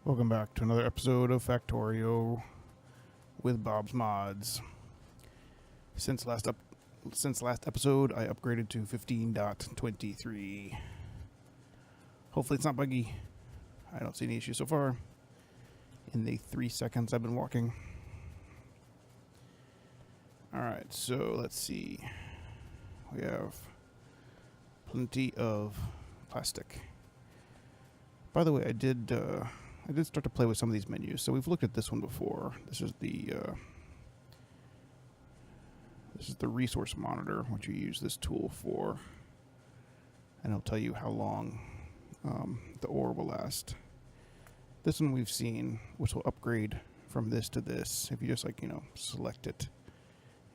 Welcome back to another episode of Factorio with Bob's Mods. Since last episode, I upgraded to 15.23. Hopefully it's not buggy. I don't see any issues so far in the 3 seconds I've been walking. Alright, so let's see. We have plenty of plastic. By the way, I did start to play with some of these menus. So we've looked at this one before. This is the resource monitor, which you use this tool for, and it'll tell you how long the ore will last. This one we've seen, which will upgrade from this to this if you just select it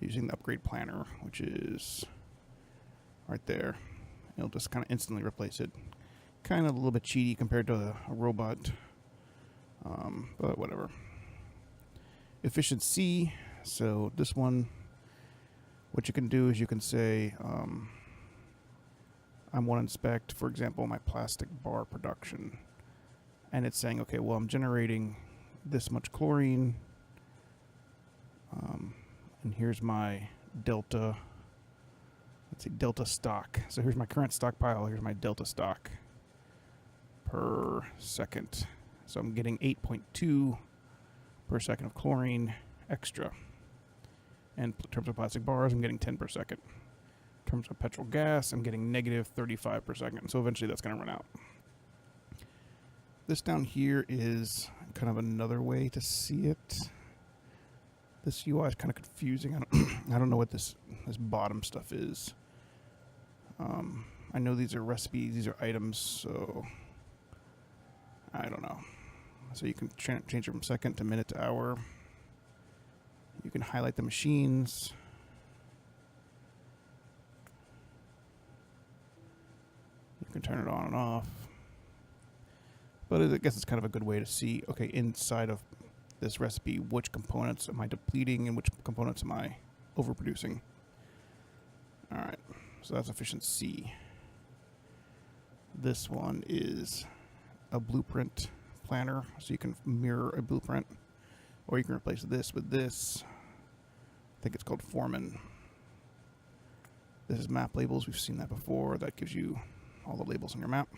using the upgrade planner, which is right there. It'll just kind of instantly replace it. Kind of a little bit cheaty compared to a robot. But whatever. Efficiency. So this one, what you can do is you can say, I want to inspect, for example, my plastic bar production. And it's saying, okay, well, I'm generating this much chlorine. And here's my delta. Let's see, delta stock. So here's my current stockpile. Here's my delta stock per second. So I'm getting 8.2 per second of chlorine extra. And in terms of plastic bars, I'm getting 10 per second. In terms of petrol gas, I'm getting negative 35 per second. So eventually that's going to run out. This down here is kind of another way to see it. This UI is kind of confusing. I don't know what this bottom stuff is. I know these are recipes, these are items, so I don't know. So you can change it from second to minute to hour. You can highlight the machines. You can turn it on and off. But I guess it's kind of a good way to see, okay, inside of this recipe, which components am I depleting and which components am I overproducing. All right, so that's efficiency. This one is a blueprint planner, so you can mirror a blueprint, or you can replace this with this. I think it's called Foreman. This is map labels. We've seen that before. That gives you all the labels on your map.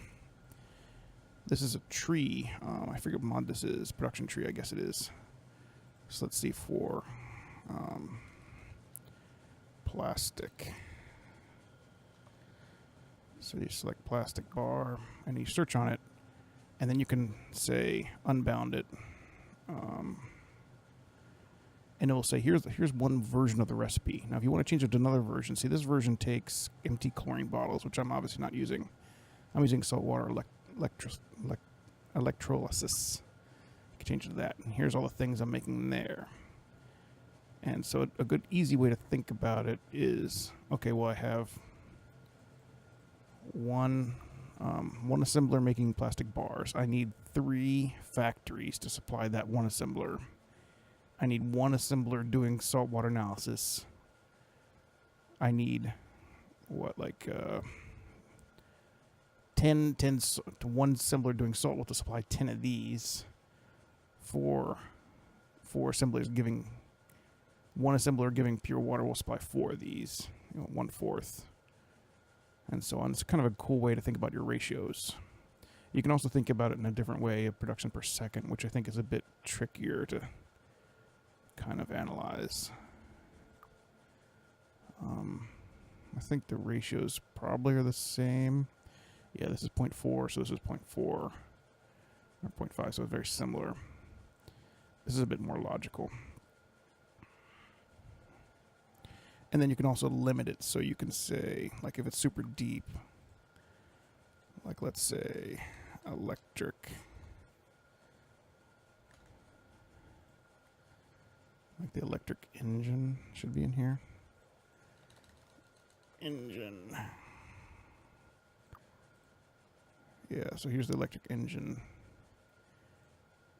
This is a tree. I forget what mod this is. Production tree, I guess it is. So let's see for plastic. So you select plastic bar and you search on it, and then you can say unbound it, and it will say here's one version of the recipe. Now if you want to change it to another version, see, this version takes empty chlorine bottles, which I'm obviously not using. I'm using saltwater electrolysis. You can change it to that, and here's all the things I'm making there. And so a good easy way to think about it is, okay, well, I have one assembler making plastic bars. I need 3 factories to supply that one assembler. I need one assembler doing saltwater analysis. I need like 10 to one assembler doing salt to supply 10 of these. 4 assemblers giving one assembler giving pure water will supply 4 of these, 1/4. And so on. It's kind of a cool way to think about your ratios. You can also think about it in a different way of production per second, which I think is a bit trickier to kind of analyze. I think the ratios probably are the same. Yeah, this is 0.4, so this is 0.4, or 0.5, so it's very similar. This is a bit more logical. And then you can also limit it, so you can say, like if it's super deep, like let's say electric, like the electric engine should be in here. Engine. Yeah, so here's the electric engine.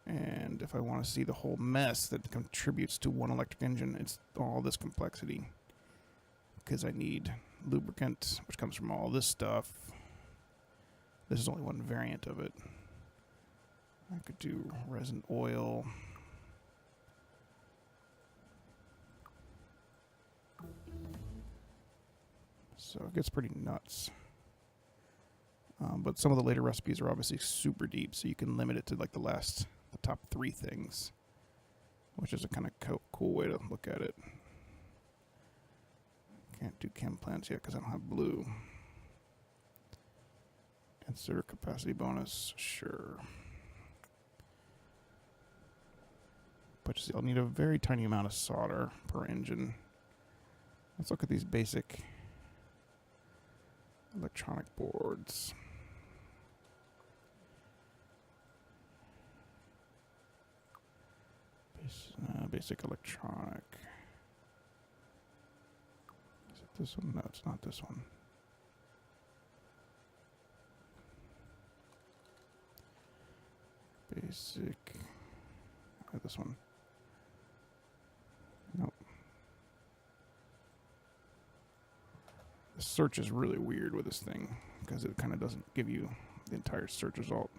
And if I want to see the whole mess that contributes to one electric engine, it's all this complexity. Because I need lubricant, which comes from all this stuff. This is only one variant of it. I could do resin oil. So it gets pretty nuts. But some of the later recipes are obviously super deep, so you can limit it to like the top 3 things, which is a kind of cool way to look at it. Can't do chem plants yet because I don't have blue. Insert capacity bonus, sure. But you see, I'll need a very tiny amount of solder per engine. Let's look at these basic electronic boards. Basic electronic. Is it this one? No, it's not this one. Basic. This one. Nope. The search is really weird with this thing because it kind of doesn't give you the entire search result.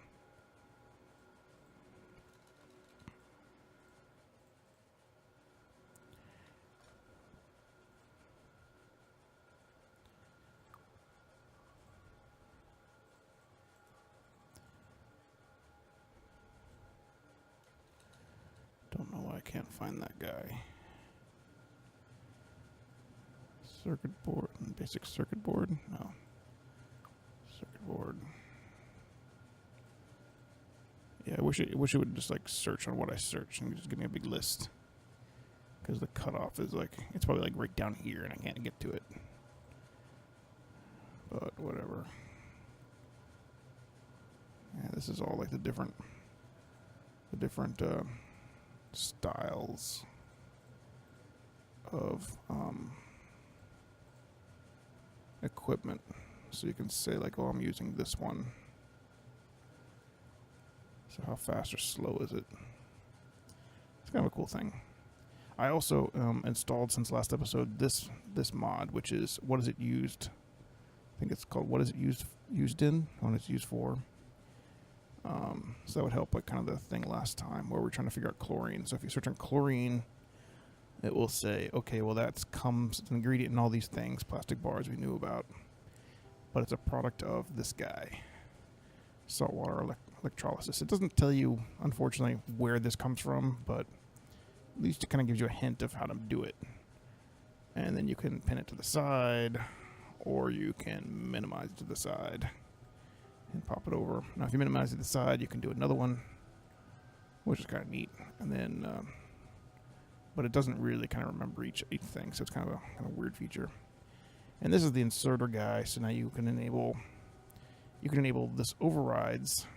Don't know why I can't find that guy. Circuit board, basic circuit board? No. Circuit board. Yeah, I wish it would just like search on what I search and just give me a big list. Because the cutoff is like, it's probably like right down here and I can't get to it. But whatever. Yeah, this is all like the different styles of equipment. So you can say like, oh, I'm using this one. So how fast or slow is it? It's kind of a cool thing. I also installed since last episode this mod, which is what is it used? I think it's called what is it used in? What it's used for. So that would help like kind of the thing last time where we're trying to figure out chlorine. So if you search on chlorine, it will say, okay, well it's an ingredient in all these things, plastic bars we knew about, but it's a product of this guy, saltwater electrolysis. It doesn't tell you, unfortunately, where this comes from, but at least it kind of gives you a hint of how to do it. And then you can pin it to the side, or you can minimize it to the side and pop it over. Now, if you minimize it to the side, you can do another one, which is kind of neat. And then, but it doesn't really kind of remember each thing, so it's kind of a weird feature. And this is the inserter guy, so now you can enable this overrides.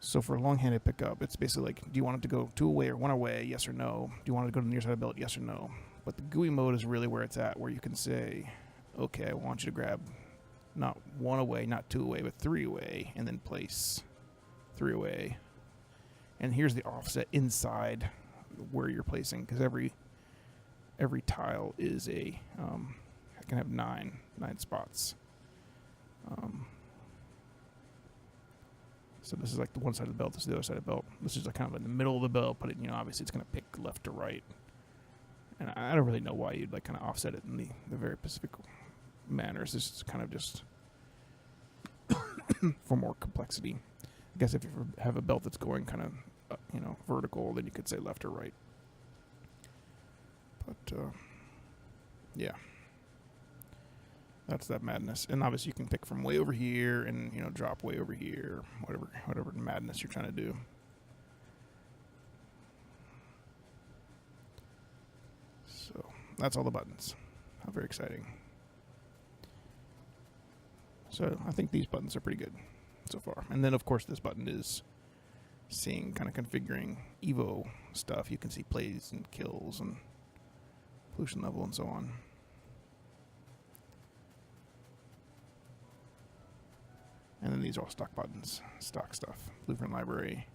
So for long-handed pickup, it's basically like, do you want it to go 2 away or 1 away, yes or no? Do you want it to go to the near side of the belt, yes or no? But the GUI mode is really where it's at, where you can say, okay, I want you to grab not 1 away, not 2 away, but 3 away, and then place 3 away. And here's the offset inside where you're placing, because every tile is I can have 9 spots. So this is like the one side of the belt, this is the other side of the belt. This is like kind of in the middle of the belt, but obviously it's going to pick left to right. And I don't really know why you'd like kind of offset it in the very specific manners. This is kind of just for more complexity. I guess if you have a belt that's going kind of, vertical, then you could say left or right. But, yeah. That's that madness. And obviously you can pick from way over here and, drop way over here, whatever madness you're trying to do. So that's all the buttons. How very exciting. So I think these buttons are pretty good so far. And then, of course, this button is seeing kind of configuring Evo stuff. You can see plays and kills and pollution level and so on. And then these are all stock buttons, stock stuff, blueprint library,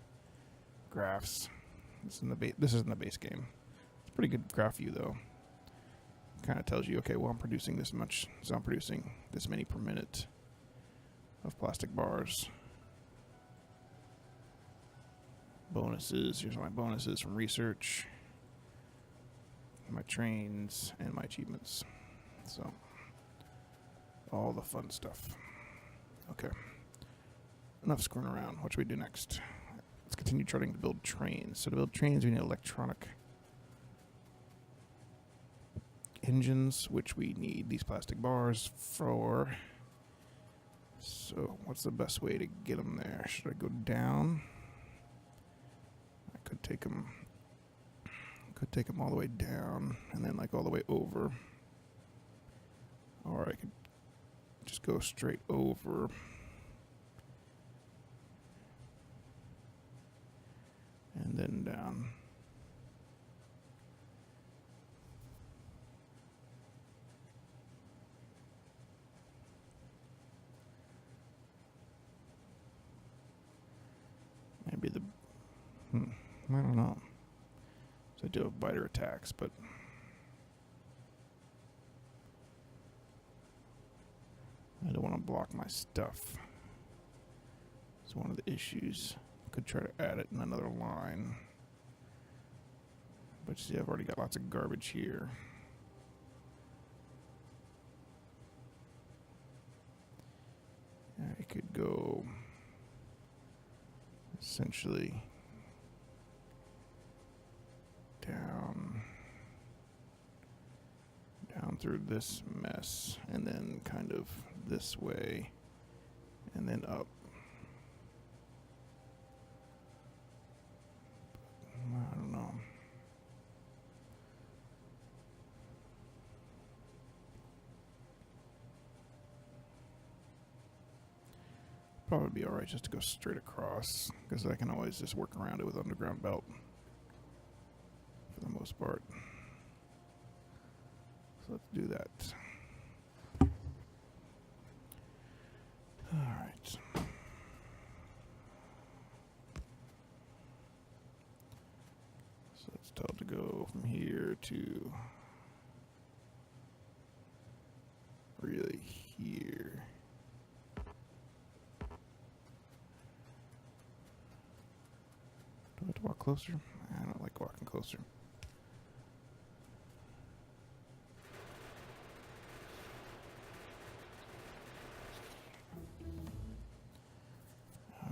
graphs. This is in the base game. It's a pretty good graph view though. Kind of tells you, okay, well I'm producing this much, so I'm producing this many per minute of plastic bars. Bonuses. Here's my bonuses from research. My trains and my achievements. So, all the fun stuff. Okay. Enough screwing around. What should we do next? Let's continue trying to build trains. So to build trains, we need electronic engines, which we need these plastic bars for. So what's the best way to get them there? Should I go down? I could take them all the way down and then like all the way over. Or I could just go straight over. And then down. Maybe I don't know. So I do have biter attacks, but I don't want to block my stuff. It's one of the issues. Could try to add it in another line. But you see, I've already got lots of garbage here. I could go essentially down through this mess and then kind of this way and then up. I don't know. Probably be alright just to go straight across, because I can always just work around it with underground belt for the most part. So let's do that. Alright. So let's tell it to go from here to really here. Do I have to walk closer? I don't like walking closer.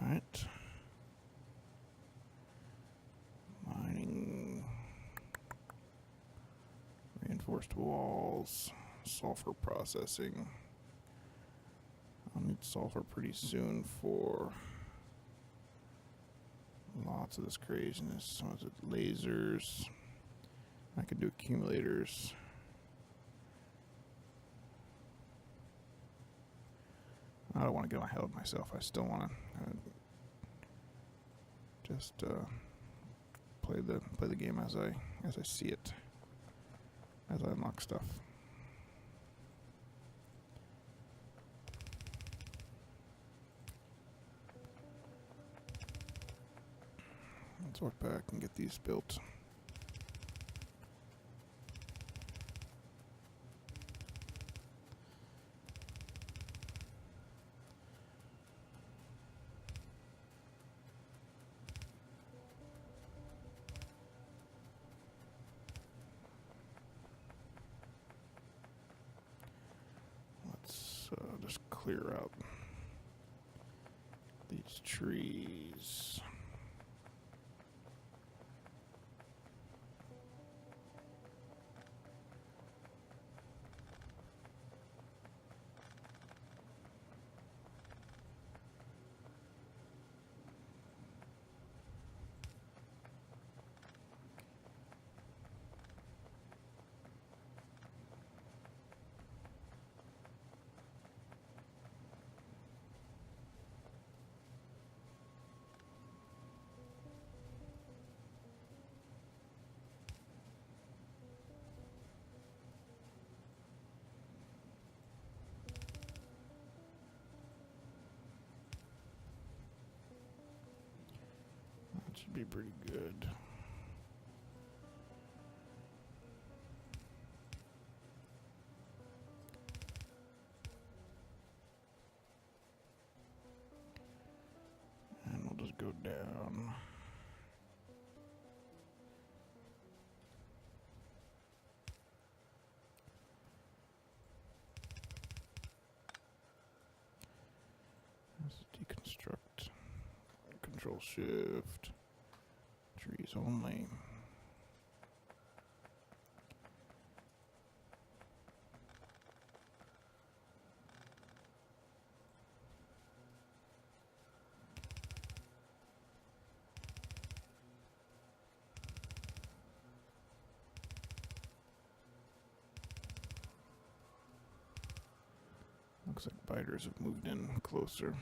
Alright. Mining. Reinforced walls. Sulfur processing. I'll need sulfur pretty soon for lots of this craziness. So is it lasers? I could do accumulators. I don't want to get ahead of myself. I still want to just play the game as I see it, as I unlock stuff. Let's walk back and get these built. Let's just clear out these trees. That should be pretty good. And we'll just go down. Deconstruct. Control Shift. Trees only. Looks like biters have moved in closer.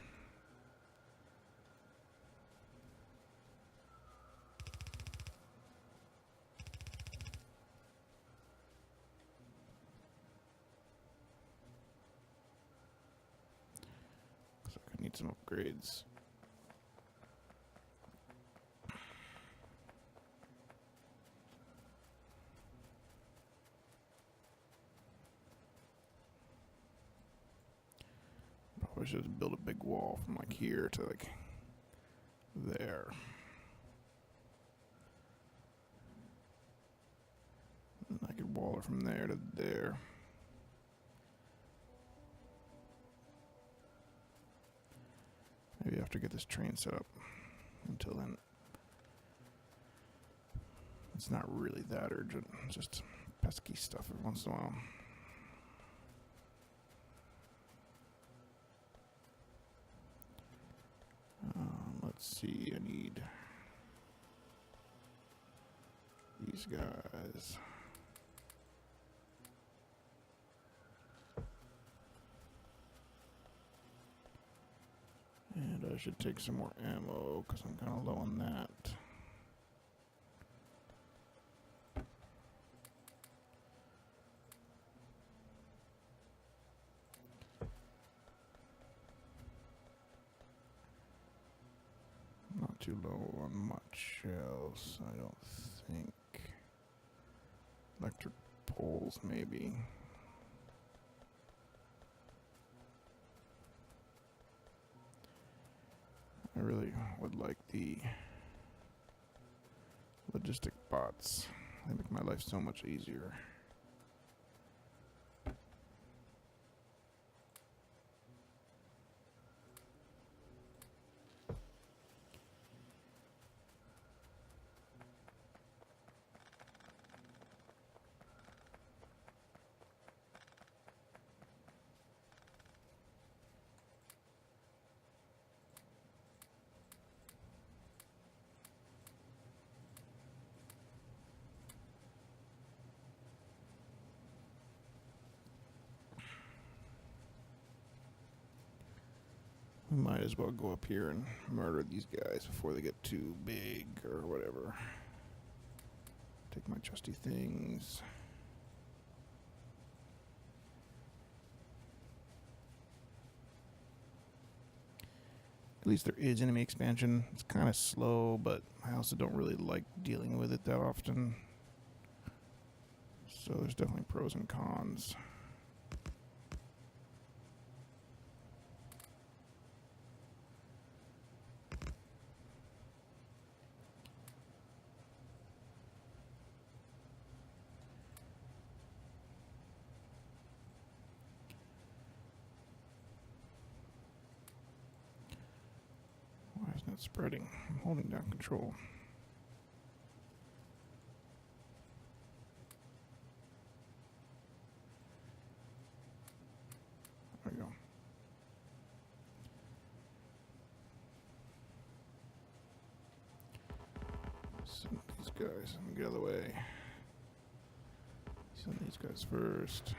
Looks like I need some upgrades. Probably should have built a big wall from like here to like there. And I could wall it from there to there. Maybe I have to get this train set up. Until then, it's not really that urgent. It's just pesky stuff every once in a while. Let's see, I need these guys. And I should take some more ammo because I'm kind of low on that. Not too low on much else, I don't think. Electric poles, maybe. I really would like the logistic bots. They make my life so much easier. We might as well go up here and murder these guys before they get too big or whatever. Take my trusty things. At least there is enemy expansion. It's kind of slow, but I also don't really like dealing with it that often. So there's definitely pros and cons. Why isn't it spreading? I'm holding down control. There we go. Send these guys. Let me get out of the way. Send these guys first.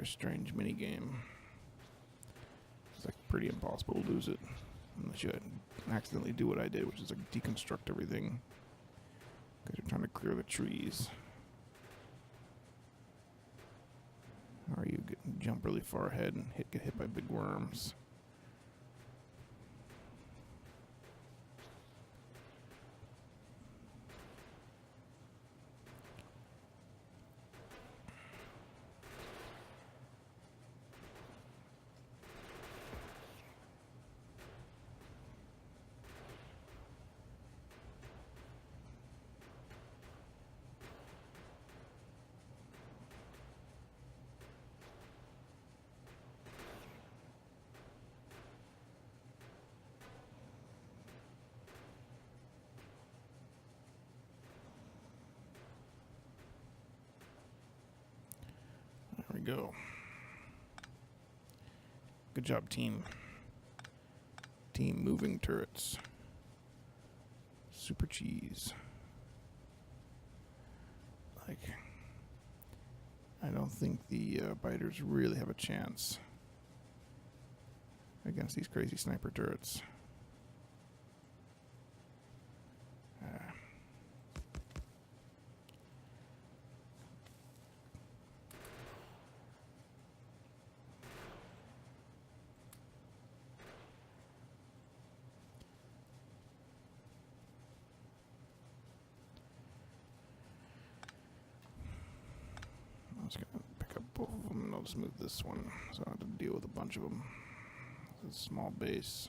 strange mini game. It's like pretty impossible to lose it unless you accidentally do what I did, which is like deconstruct everything because you're trying to clear the trees. Or you jump really far ahead and get hit by big worms. There we go. Good job, team. Team moving turrets. Super cheese. Like, I don't think the biters really have a chance against these crazy sniper turrets. I'm just gonna pick up both of them and I'll just move this one so I don't have to deal with a bunch of them. It's a small base.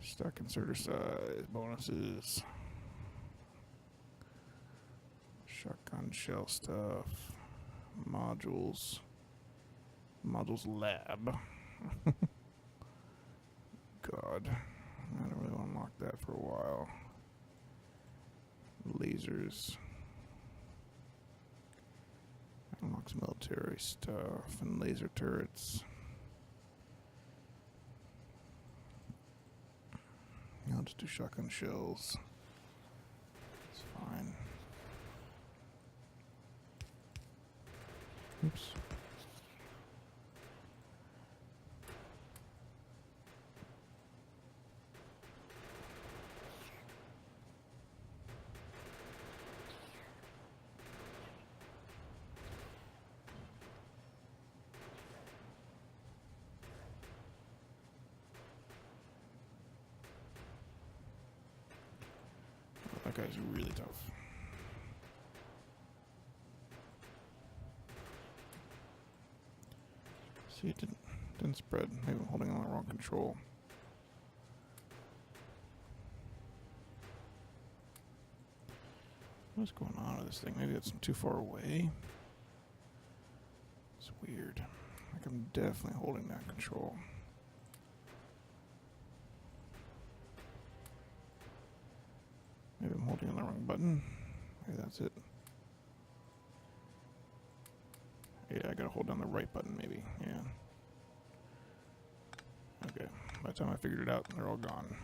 Stock inserter size, bonuses. Shotgun shell stuff. Modules. Modules lab. God. I don't really want to unlock that for a while. Lasers. Unlocks military stuff and laser turrets. I'll just do shotgun shells. It's fine. Oops. That guy's really tough. See, it didn't spread. Maybe I'm holding on the wrong control. What's going on with this thing? Maybe it's too far away. It's weird. Like I'm definitely holding that control. Maybe I'm holding on the wrong button. Maybe that's it. Yeah, I gotta hold down the right button maybe. Yeah. Okay. By the time I figured it out, they're all gone.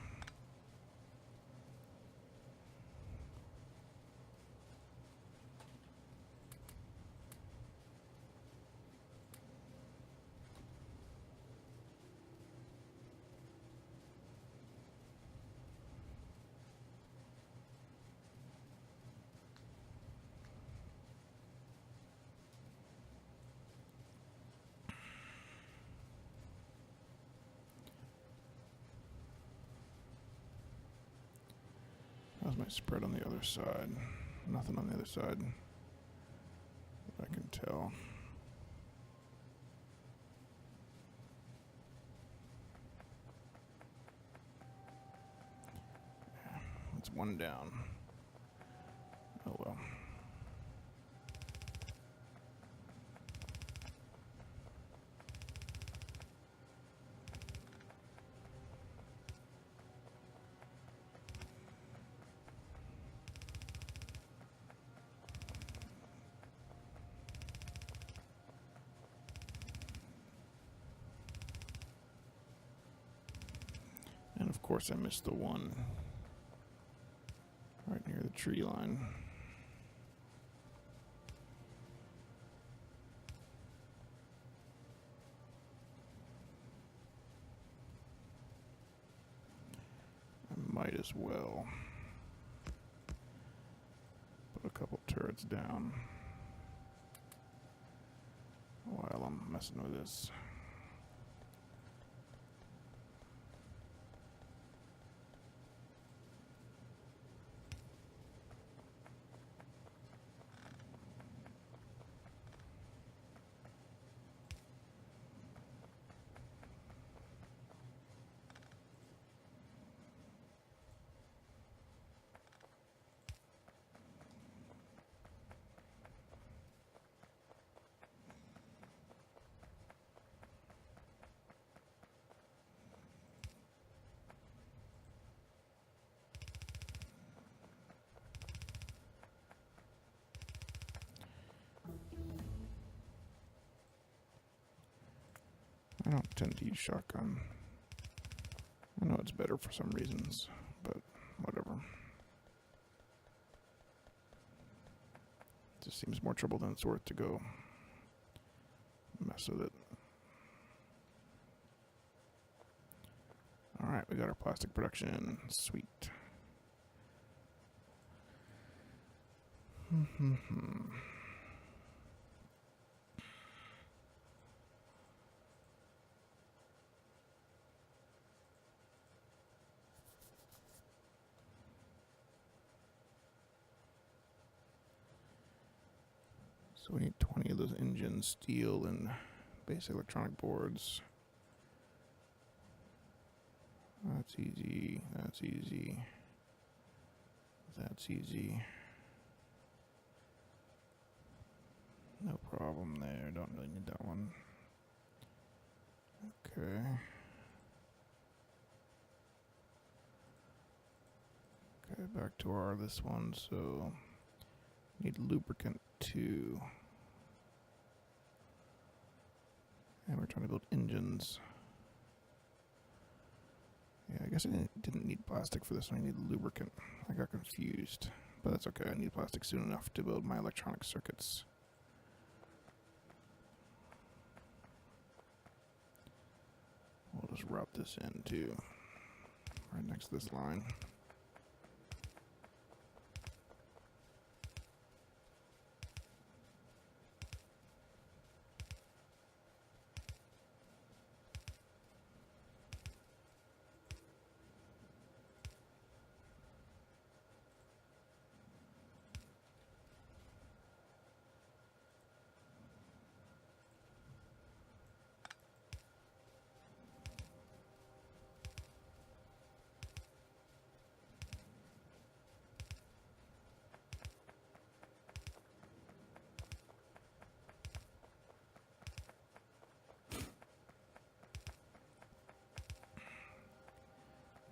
How's my spread on the other side? Nothing on the other side that I can tell. It's one down. Oh well. course I missed the one right near the tree line. I might as well put a couple turrets down while I'm messing with this. I don't tend to use shotgun. I know it's better for some reasons, but whatever. It just seems more trouble than it's worth to go mess with it. Alright, we got our plastic production. Sweet. So we need 20 of those engines, steel, and basic electronic boards. That's easy. That's easy. That's easy. No problem there. Don't really need that one. Okay. Okay, back to our this one. So need lubricant 2. And we're trying to build engines. Yeah, I guess I didn't need plastic for this one. I need lubricant. I got confused. But that's okay. I need plastic soon enough to build my electronic circuits. We'll just route this into right next to this line.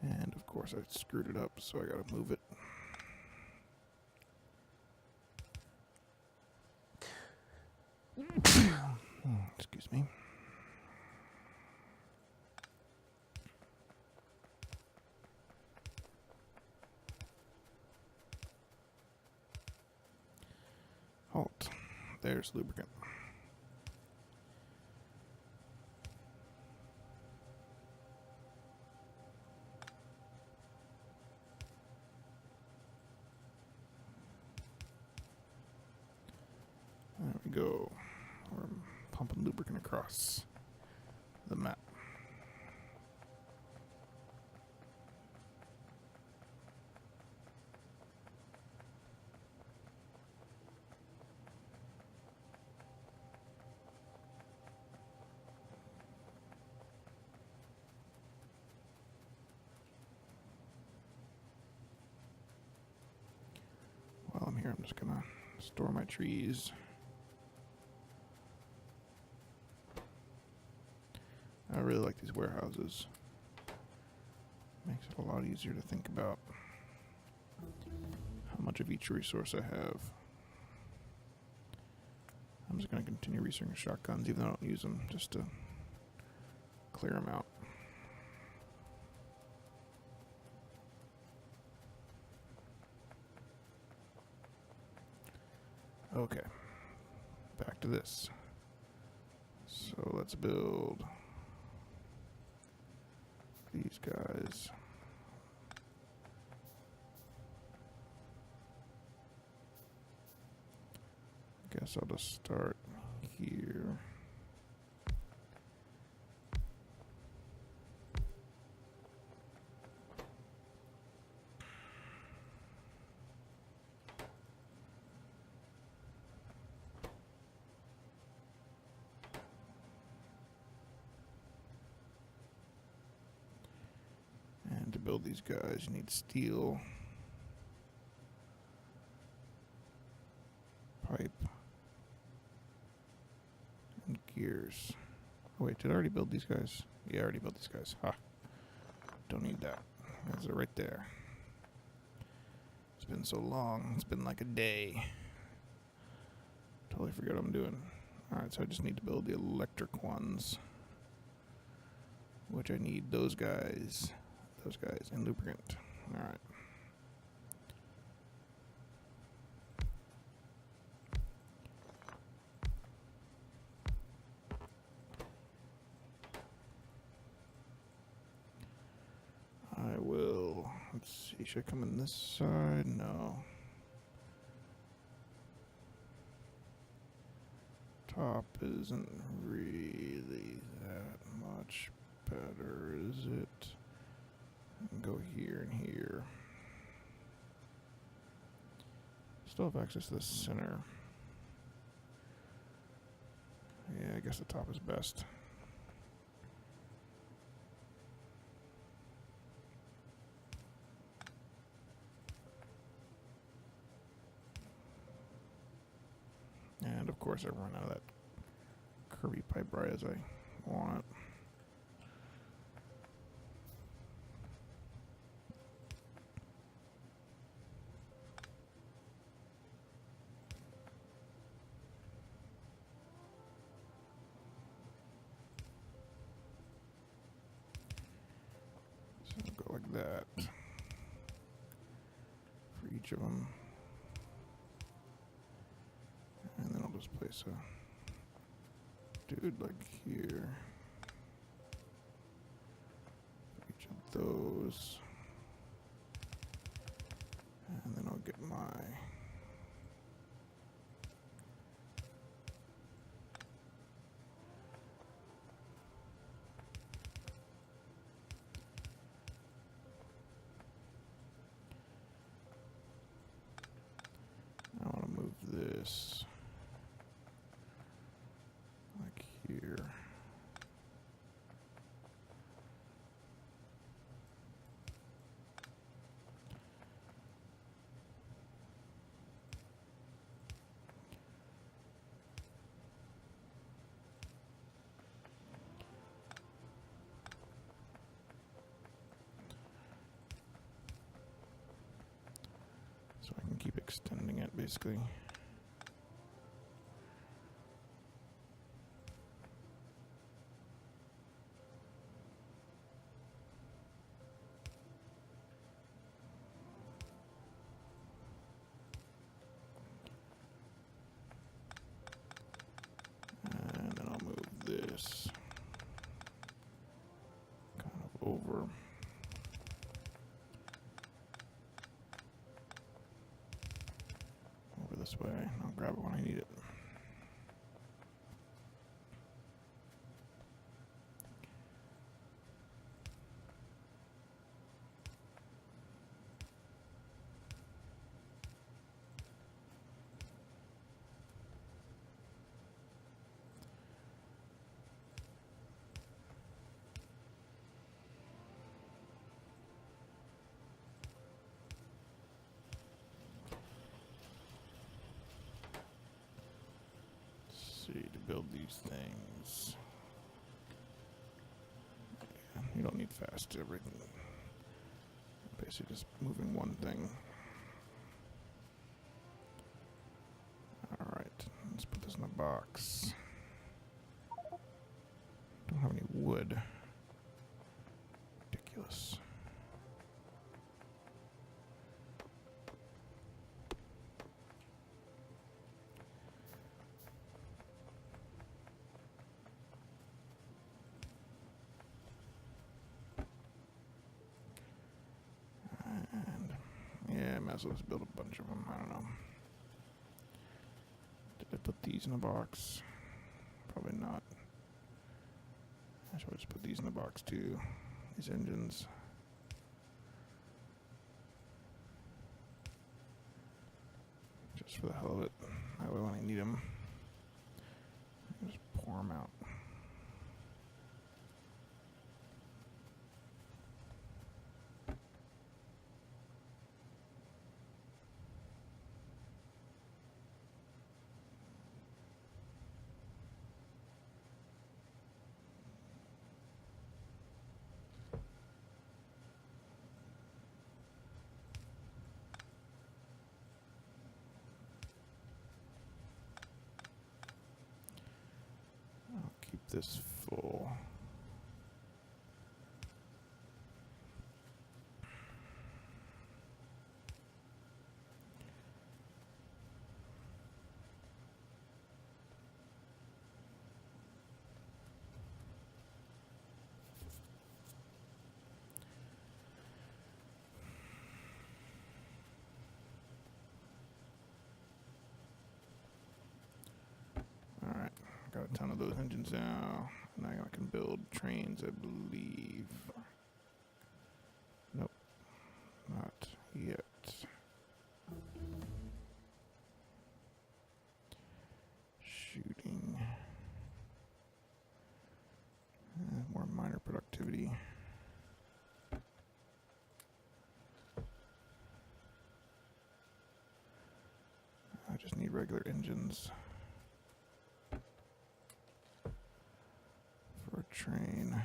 And of course I screwed it up, so I gotta move it. Excuse me. Halt. There's lubricant. There we go. We're pumping lubricant across the map. While I'm here, I'm just gonna store my trees. I really like these warehouses. Makes it a lot easier to think about how much of each resource I have. I'm just going to continue researching shotguns, even though I don't use them, just to clear them out. Okay, back to this. So let's build these guys. Guess I'll just start here. And to build these guys, you need steel, pipe, and gears. Oh, wait, did I already build these guys? Yeah, I already built these guys. Ha. Don't need that. Those are right there. It's been so long. It's been like a day. Totally forget what I'm doing. Alright, so I just need to build the electric ones. Which I need those guys, and lubricant. Alright. I will, let's see, should I come in this side? No. Top isn't really that much better, is it? Go here and here. Still have access to the center. Yeah, I guess the top is best. And of course I run out of that curvy pipe right as I want it. So I'll go like that for each of them. And then I'll just place a dude like here. For each of those. And then I'll get my I want to move this like here. So I can keep extending it basically. And then I'll move this kind of over. Over this way. I'll grab it when I need it. See, to build these things. Yeah, you don't need fast everything. Basically just moving one thing. Alright, let's put this in a box. Don't have any wood. Ridiculous. might as well just build a bunch of them. I don't know. Did I put these in a box? Probably not. I should just put these in the box too. These engines. Just for the hell of it. That way when I need them, I just pour them out. This full. All right, got a ton of those engines now. Now I can build trains, I believe. Nope, not yet. Shooting. More minor productivity. I just need regular engines. Train.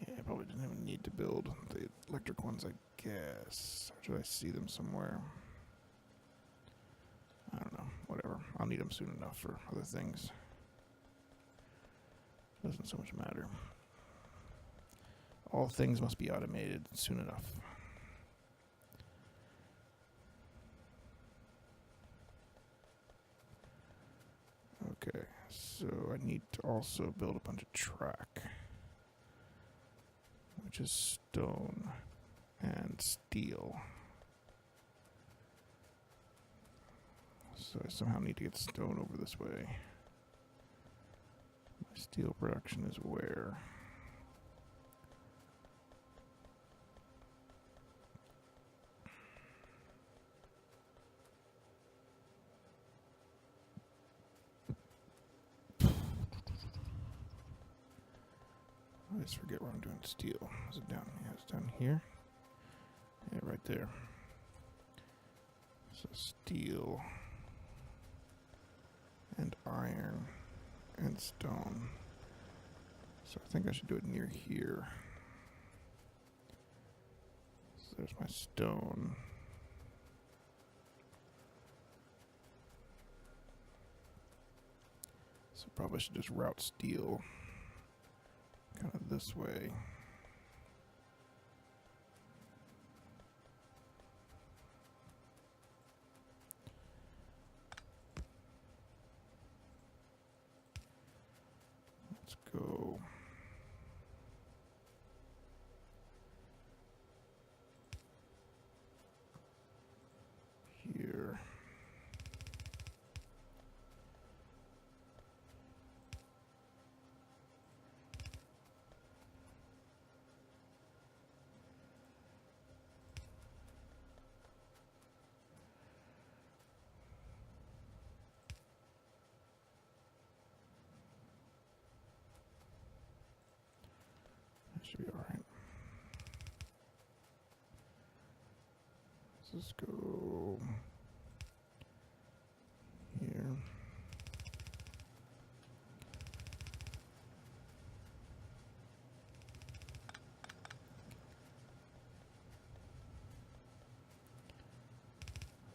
Yeah, I probably didn't even need to build the electric ones, I guess. Or should I see them somewhere? I don't know. Whatever. I'll need them soon enough for other things. Doesn't so much matter. All things must be automated soon enough. Okay, so I need to also build a bunch of track, which is stone and steel. So I somehow need to get stone over this way. My steel production is where? I always forget what I'm doing. Steel. Is it down? Yeah, it's down here. Yeah, right there. So steel and iron and stone. So I think I should do it near here. So there's my stone. So probably should just route steel kind of this way. Let's go here. Should be alright. Let's just go here.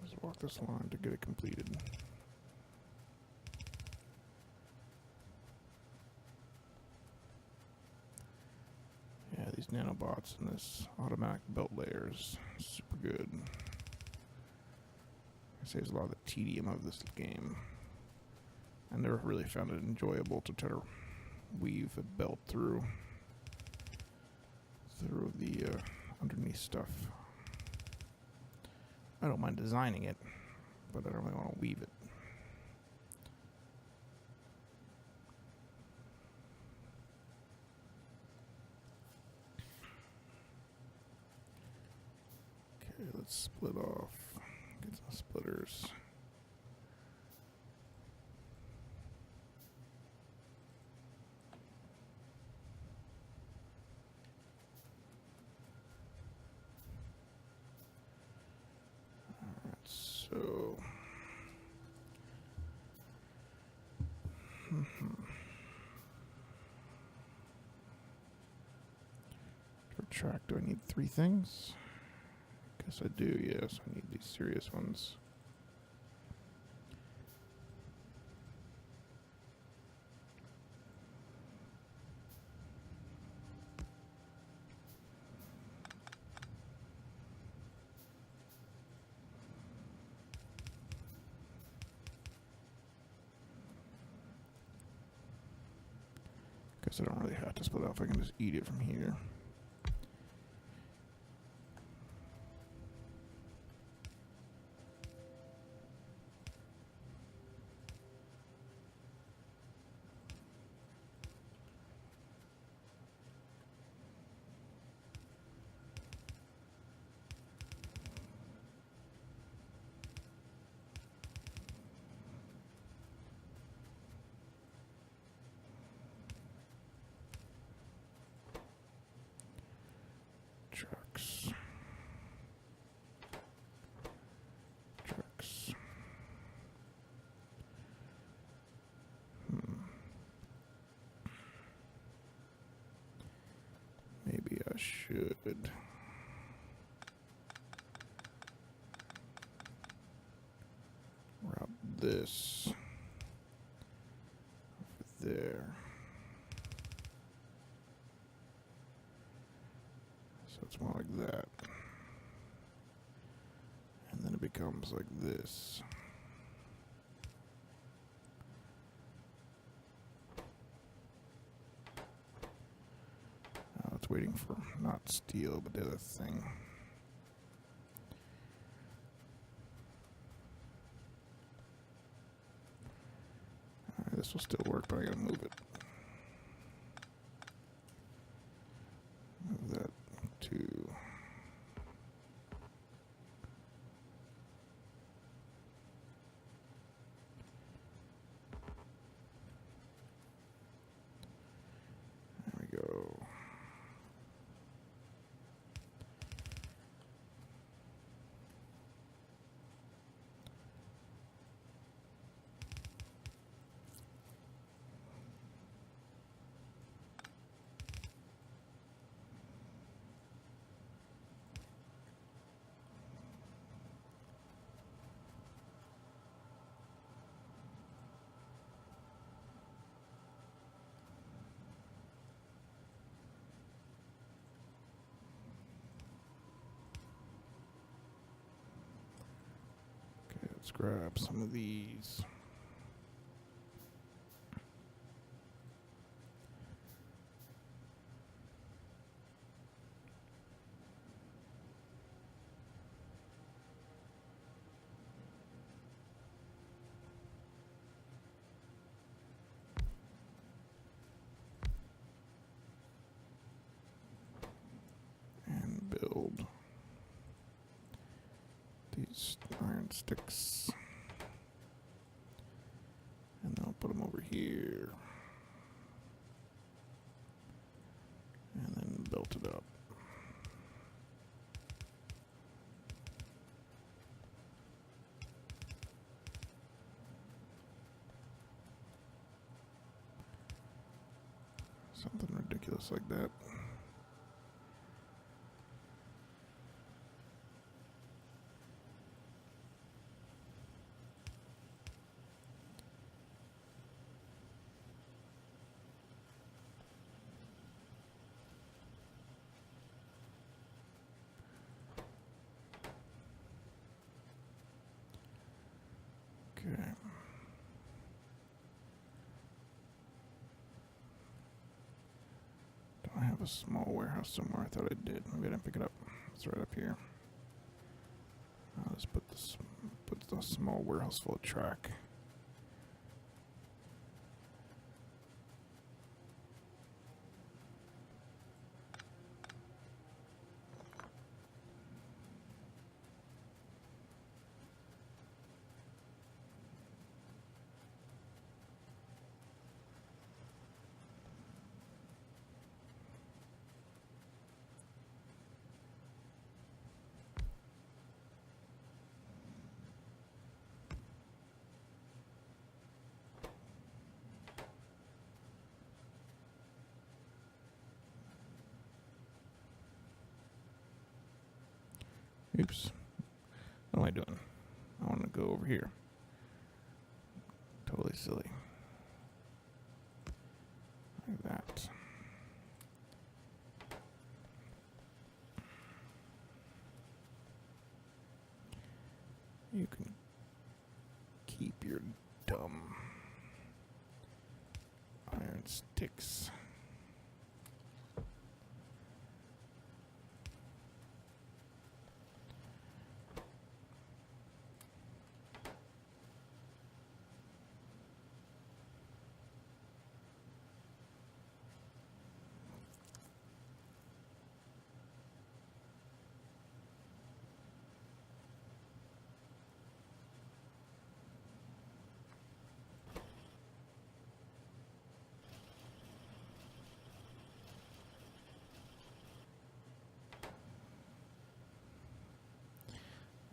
Just walk this line to get it completed. These nanobots and this automatic belt layer is super good. It saves a lot of the tedium of this game. I never really found it enjoyable to try to weave a belt through the underneath stuff. I don't mind designing it, but I don't really want to weave it. Okay, let's split off. Get some splitters. So, for track, do I need 3 things? Guess I do, yes. I need these serious ones. Guess I don't really have to split off. I can just eat it from here. Trucks. Maybe I should route this over there. So it's more like that. And then it becomes like this. Now it's waiting for not steel, but the other thing. Alright, this will still work, but I gotta move it. Move that to... There we go. Let's grab some of these. And build these iron sticks. And then I'll put them over here. And then build it up. Something ridiculous like that. Okay. have a small warehouse somewhere. I thought I did. Maybe I didn't pick it up. It's right up here. Let's put the small warehouse full of track. Oops. What am I doing? I want to go over here. Totally silly. Like that. You can keep your dumb iron sticks.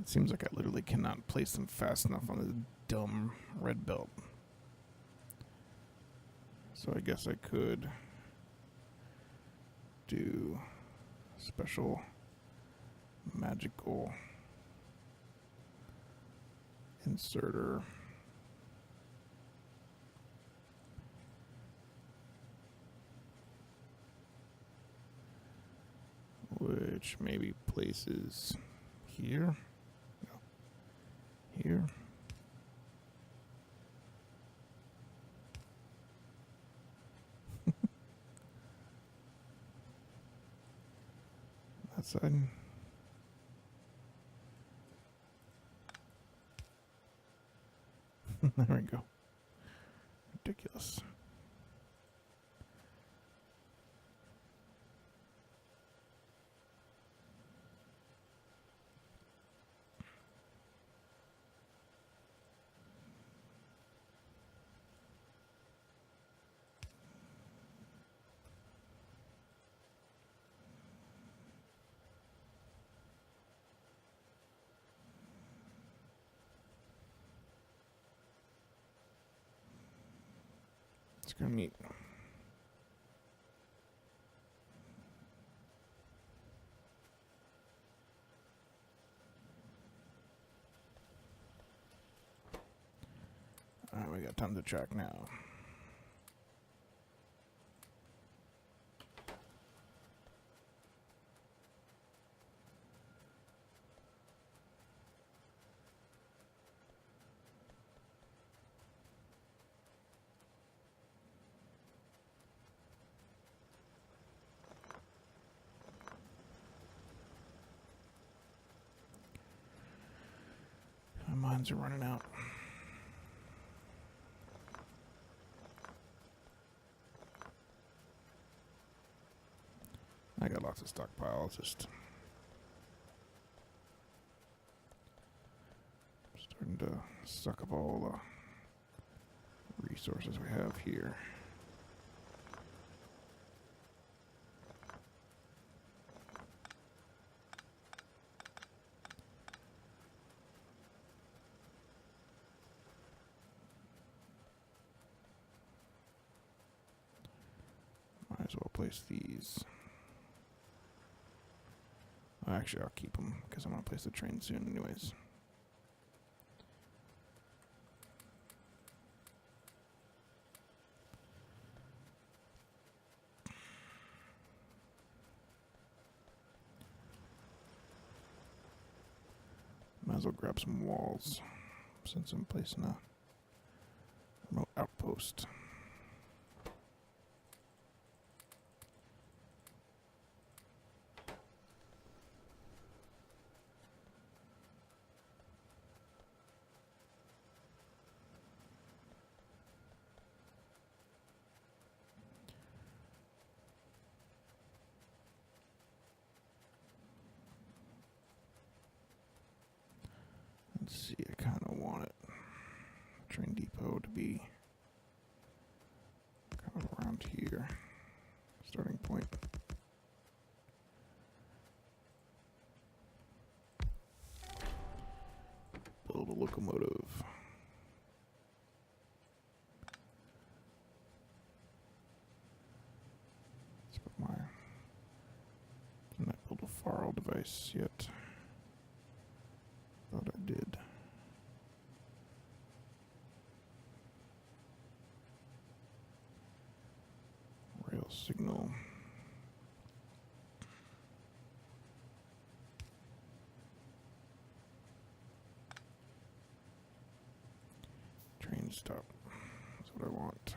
It seems like I literally cannot place them fast enough on this dumb red belt. So I guess I could do special magical inserter. Which maybe places here. No. Here. That side. There we go. Ridiculous. It's gonna meet. Alright, we got tons of track now. My mines are running out. I got lots of stockpiles, just starting to suck up all the resources we have here. Might as well place these. Actually, I'll keep them because I'm going to place the train soon anyways. Might as well grab some walls since I'm placing a remote outpost. see, I kind of want it. Train depot to be kind of around here. Starting point. Build a locomotive. Let's put my. Did not build a faro device yet. Thought I did. Rail signal. Train stop. That's what I want.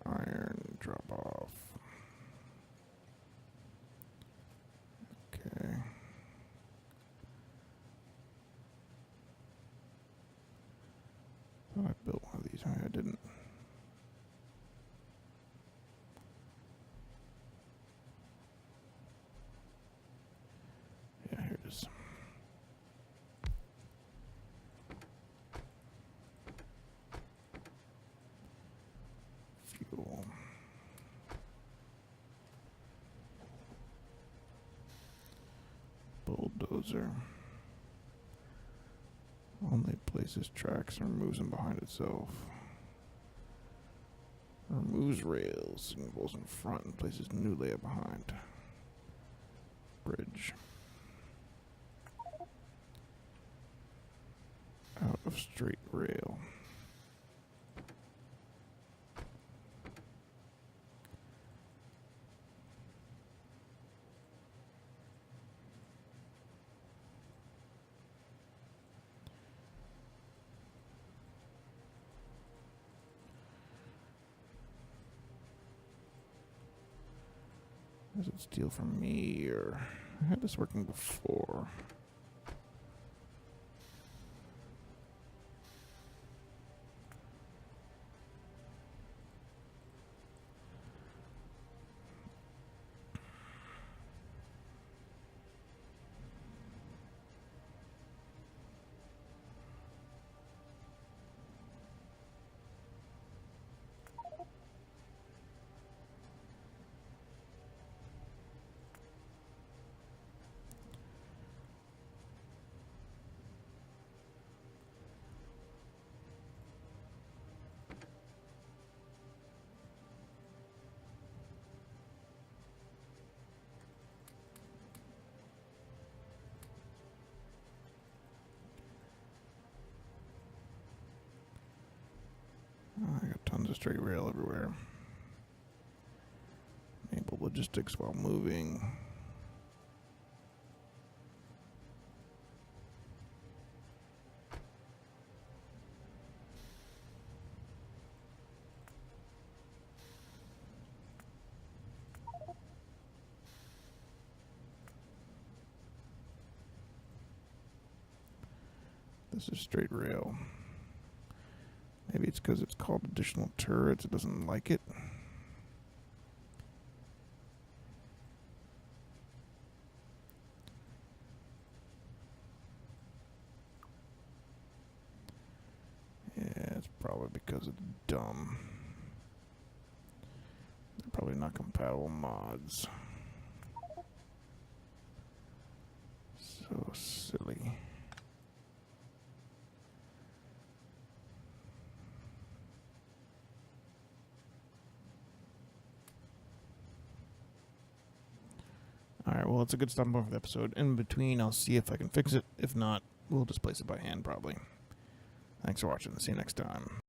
Iron drop off. Okay. Thought I built one of these. I didn't. Yeah, here it is. Fuel. Bulldozer. Only places tracks and removes them behind itself. Removes rails, signals in front and places new layout behind. Bridge. Out of straight rail. Does it steal from me, or I had this working before? I got tons of straight rail everywhere. Enable logistics while moving. This is straight rail. Maybe it's because it's called additional turrets. It doesn't like it. Yeah, it's probably because it's dumb. They're probably not compatible mods. So silly. Alright, well, it's a good stopping point for the episode. In between, I'll see if I can fix it. If not, we'll just place it by hand, probably. Thanks for watching. See you next time.